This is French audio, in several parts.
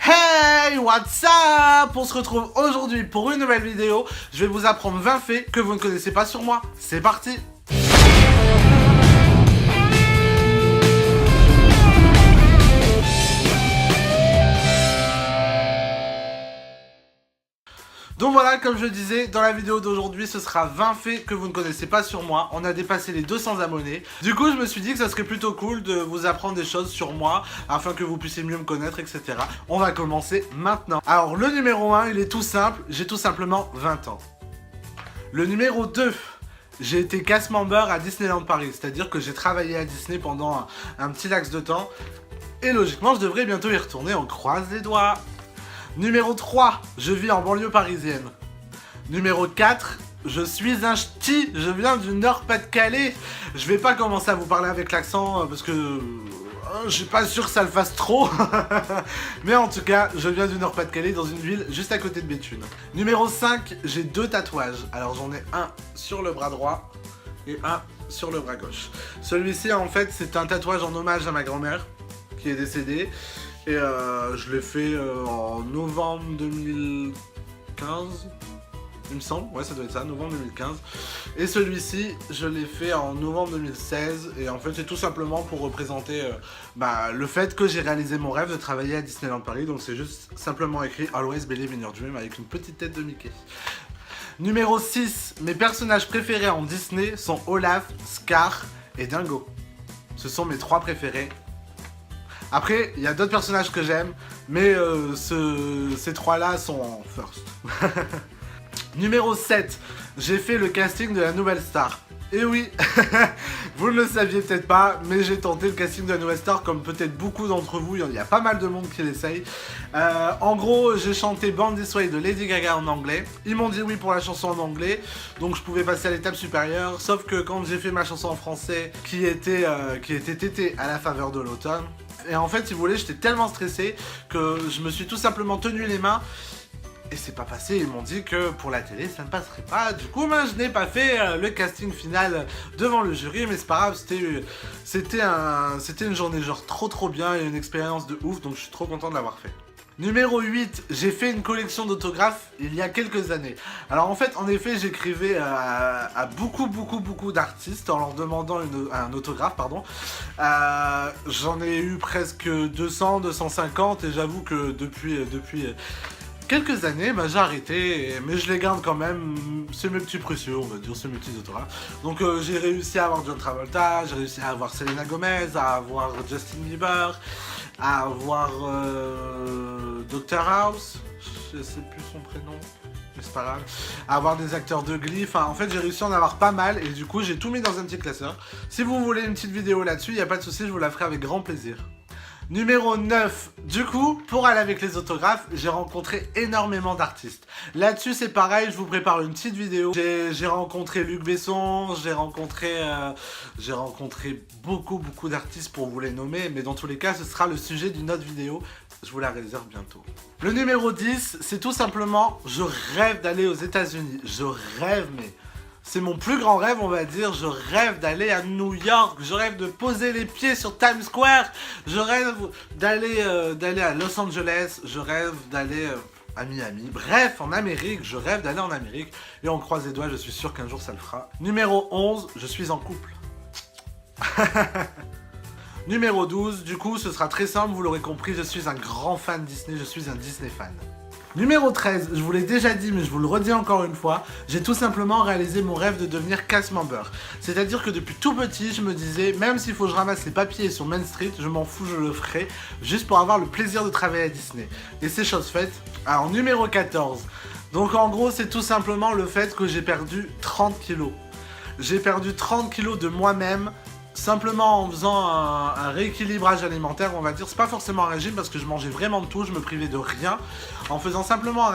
Hey, what's up? On se retrouve aujourd'hui pour une nouvelle vidéo. Je vais vous apprendre 20 faits que vous ne connaissez pas sur moi. C'est parti! Donc voilà, comme je le disais, dans la vidéo d'aujourd'hui, ce sera 20 faits que vous ne connaissez pas sur moi. On a dépassé les 200 abonnés. Du coup, je me suis dit que ça serait plutôt cool de vous apprendre des choses sur moi, afin que vous puissiez mieux me connaître, etc. On va commencer maintenant. Alors, le numéro 1, il est tout simple. J'ai tout simplement 20 ans. Le numéro 2, j'ai été cast member à Disneyland Paris. C'est-à-dire que j'ai travaillé à Disney pendant un petit laps de temps. Et logiquement, je devrais bientôt y retourner. On croise les doigts. Numéro 3, je vis en banlieue parisienne. Numéro 4, je suis un ch'ti, je viens du Nord-Pas-de-Calais. Je vais pas commencer à vous parler avec l'accent parce que je suis pas sûr que ça le fasse trop. Mais en tout cas, je viens du Nord-Pas-de-Calais dans une ville juste à côté de Béthune. Numéro 5, j'ai 2 tatouages. Alors j'en ai un sur le bras droit et un sur le bras gauche. Celui-ci en fait c'est un tatouage en hommage à ma grand-mère qui est décédée. Et je l'ai fait en novembre 2015, il me semble, ouais ça doit être ça, novembre 2015. Et celui-ci, je l'ai fait en novembre 2016, et en fait c'est tout simplement pour représenter le fait que j'ai réalisé mon rêve de travailler à Disneyland Paris, donc c'est juste simplement écrit « Always believe in your dream » avec une petite tête de Mickey. Numéro 6, mes personnages préférés en Disney sont Olaf, Scar et Dingo. Ce sont mes 3 préférés. Après, il y a d'autres personnages que j'aime, mais ces 3-là sont en first. Numéro 7, j'ai fait le casting de la nouvelle star. Et oui, vous ne le saviez peut-être pas, mais j'ai tenté le casting de la nouvelle star, comme peut-être beaucoup d'entre vous, il y a pas mal de monde qui l'essaye. En gros, j'ai chanté Born This Way de Lady Gaga en anglais. Ils m'ont dit oui pour la chanson en anglais, donc je pouvais passer à l'étape supérieure. Sauf que quand j'ai fait ma chanson en français, qui était Tété à la faveur de l'automne, et en fait, si vous voulez, j'étais tellement stressé que je me suis tout simplement tenu les mains. Et c'est pas passé, ils m'ont dit que pour la télé ça ne passerait pas. Du coup, je n'ai pas fait le casting final devant le jury, mais c'est pas grave, c'était une journée genre trop bien et une expérience de ouf, donc je suis trop content de l'avoir fait. Numéro 8, j'ai fait une collection d'autographes il y a quelques années. Alors en fait, en effet, j'écrivais à beaucoup d'artistes en leur demandant un autographe, pardon. J'en ai eu presque 200, 250 et j'avoue que depuis quelques années, j'ai arrêté, mais je les garde quand même. C'est mes petits précieux, on va dire, c'est mes petits autographes. Donc j'ai réussi à avoir John Travolta, j'ai réussi à avoir Selena Gomez, à avoir Justin Bieber, à avoir Dr House, je sais plus son prénom, mais c'est pas grave, à avoir des acteurs de Glee, enfin en fait j'ai réussi à en avoir pas mal et du coup j'ai tout mis dans un petit classeur. Si vous voulez une petite vidéo là-dessus, il n'y a pas de souci, je vous la ferai avec grand plaisir. Numéro 9, du coup, pour aller avec les autographes, j'ai rencontré énormément d'artistes. Là-dessus, c'est pareil, je vous prépare une petite vidéo. J'ai rencontré Luc Besson, j'ai rencontré beaucoup d'artistes pour vous les nommer, mais dans tous les cas, ce sera le sujet d'une autre vidéo. Je vous la réserve bientôt. Le numéro 10, c'est tout simplement, je rêve d'aller aux États-Unis. Je rêve, mais... c'est mon plus grand rêve, on va dire. Je rêve d'aller à New York, je rêve de poser les pieds sur Times Square, je rêve d'aller à Los Angeles, je rêve d'aller à Miami. Bref, en Amérique, je rêve d'aller en Amérique. Et on croise les doigts, je suis sûr qu'un jour ça le fera. Numéro 11, je suis en couple. Numéro 12, du coup, ce sera très simple, vous l'aurez compris, je suis un grand fan Disney, je suis un Disney fan. Numéro 13, je vous l'ai déjà dit mais je vous le redis encore une fois, j'ai tout simplement réalisé mon rêve de devenir cast member. C'est-à-dire que depuis tout petit, je me disais, même s'il faut que je ramasse les papiers sur Main Street, je m'en fous, je le ferai, juste pour avoir le plaisir de travailler à Disney. Et c'est chose faite. Alors numéro 14, donc en gros c'est tout simplement le fait que j'ai perdu 30 kilos. J'ai perdu 30 kilos de moi-même, simplement en faisant un rééquilibrage alimentaire, on va dire. C'est pas forcément un régime parce que je mangeais vraiment de tout, je me privais de rien. En faisant simplement un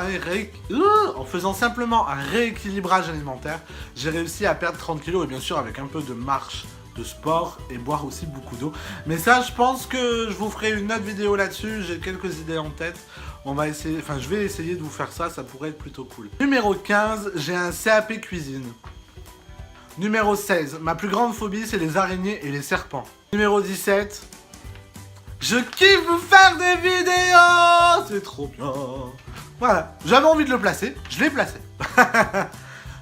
rééquilibrage alimentaire, j'ai réussi à perdre 30 kilos et bien sûr avec un peu de marche, de sport et boire aussi beaucoup d'eau. Mais ça, je pense que je vous ferai une autre vidéo là-dessus, j'ai quelques idées en tête. On va essayer, je vais essayer de vous faire ça, ça pourrait être plutôt cool. Numéro 15, j'ai un CAP cuisine. Numéro 16, ma plus grande phobie c'est les araignées et les serpents. Numéro 17, je kiffe vous faire des vidéos. est trop bien. Voilà, j'avais envie de le placer, je l'ai placé.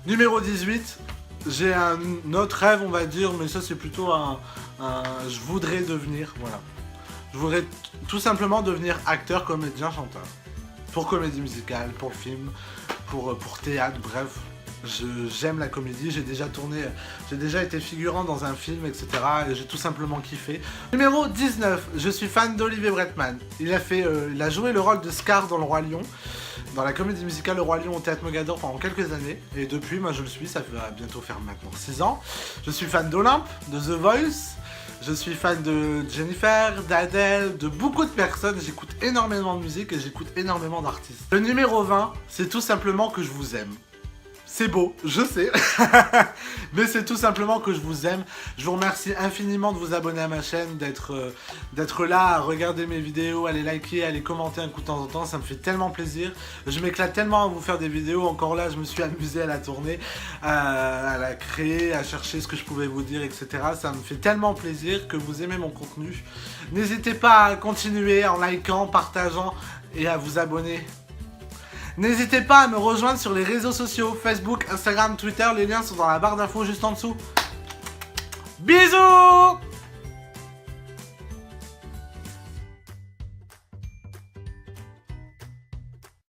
Numéro 18, j'ai un autre rêve, on va dire, mais ça c'est plutôt je voudrais devenir, voilà. Je voudrais tout simplement devenir acteur, comédien, chanteur. Pour comédie musicale, pour film, pour théâtre, bref. J'aime la comédie, j'ai déjà été figurant dans un film, etc. Et j'ai tout simplement kiffé. Numéro 19, je suis fan d'Olivier Bretman. Il a joué le rôle de Scar dans Le Roi Lion, dans la comédie musicale Le Roi Lion au Théâtre Mogador pendant quelques années. Et depuis, moi je le suis, ça va bientôt faire maintenant 6 ans. Je suis fan d'Olympe, de The Voice. Je suis fan de Jennifer, d'Adèle, de beaucoup de personnes. J'écoute énormément de musique et j'écoute énormément d'artistes. Le numéro 20, c'est tout simplement que je vous aime. C'est beau, je sais, mais c'est tout simplement que je vous aime. Je vous remercie infiniment de vous abonner à ma chaîne, d'être là à regarder mes vidéos, à les liker, à les commenter un coup de temps en temps, ça me fait tellement plaisir. Je m'éclate tellement à vous faire des vidéos, encore là je me suis amusé à la tourner, à la créer, à chercher ce que je pouvais vous dire, etc. Ça me fait tellement plaisir que vous aimez mon contenu. N'hésitez pas à continuer en likant, partageant et à vous abonner. N'hésitez pas à me rejoindre sur les réseaux sociaux, Facebook, Instagram, Twitter, les liens sont dans la barre d'infos juste en dessous. Bisous!